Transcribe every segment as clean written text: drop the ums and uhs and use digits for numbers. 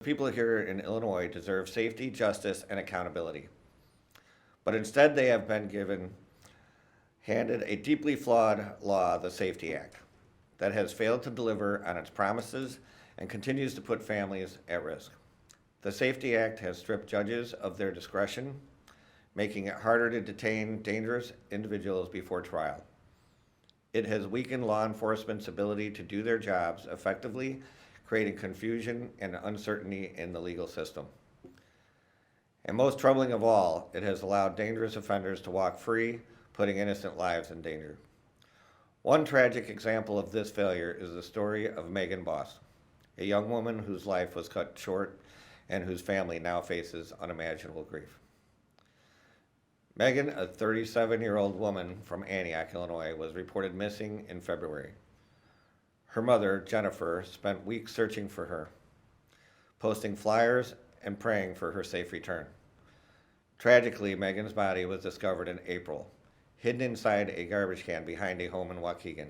People here in Illinois deserve safety, justice, and accountability. But instead, they have been handed a deeply flawed law, the Safety Act, that has failed to deliver on its promises and continues to put families at risk. The Safety Act has stripped judges of their discretion, making it harder to detain dangerous individuals before trial. It has weakened law enforcement's ability to do their jobs effectively, creating confusion and uncertainty in the legal system. And most troubling of all, it has allowed dangerous offenders to walk free, putting innocent lives in danger. One tragic example of this failure is the story of Megan Boss, a young woman whose life was cut short and whose family now faces unimaginable grief. Megan, a 37-year-old woman from Antioch, Illinois, was reported missing in February. Her mother, Jennifer, spent weeks searching for her, posting flyers and praying for her safe return. Tragically, Megan's body was discovered in April, hidden inside a garbage can behind a home in Waukegan.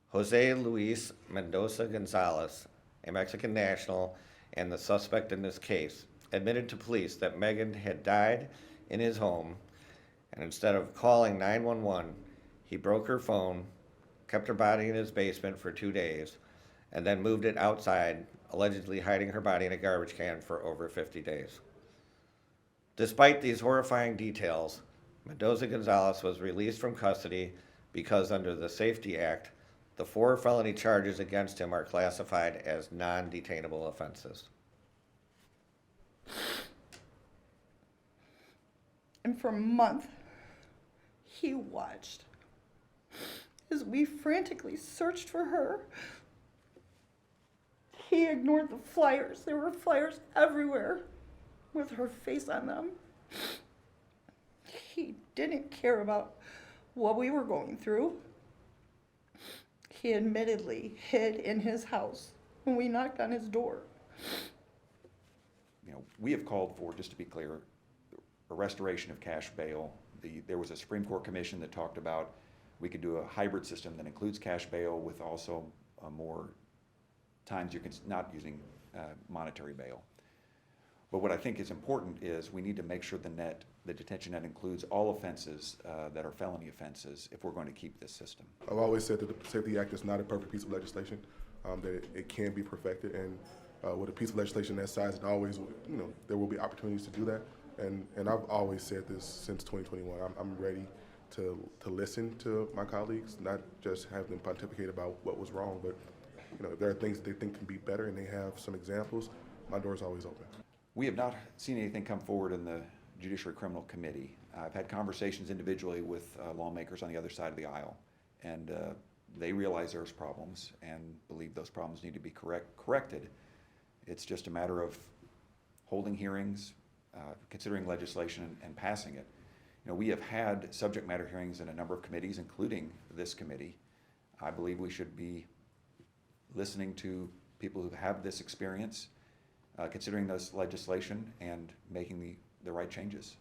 Jose Luis Mendoza Gonzalez, a Mexican national and the suspect in this case, admitted to police that Megan had died in his home, and instead of calling 911, he broke her phone, kept her body in his basement for 2 days, and then moved it outside, allegedly hiding her body in a garbage can for over 50 days. Despite these horrifying details, Mendoza Gonzalez was released from custody because under the Safety Act, the 4 felony charges against him are classified as non-detainable offenses. And for a month, he watched as we frantically searched for her. He ignored the flyers. There were flyers everywhere with her face on them. He didn't care about what we were going through. He admittedly hid in his house when we knocked on his door. We have called for, just to be clear, a restoration of cash bail. There was a Supreme Court commission that talked about we could do a hybrid system that includes cash bail with also more times you can not using monetary bail. But what I think is important is we need to make sure the detention net includes all offenses that are felony offenses if we're going to keep this system. I've always said that the Safety Act is not a perfect piece of legislation, that it can be perfected, and with a piece of legislation that size, it always, there will be opportunities to do that. And I've always said this since 2021. I'm ready to listen to my colleagues, not just have them pontificate about what was wrong, but if there are things that they think can be better and they have some examples, my door is always open. We have not seen anything come forward in the Judiciary Criminal Committee. I've had conversations individually with lawmakers on the other side of the aisle, and they realize there's problems and believe those problems need to be corrected. It's just a matter of holding hearings, considering legislation, and passing it. We have had subject matter hearings in a number of committees, including this committee. I believe we should be listening to people who have this experience, considering this legislation, and making the right changes.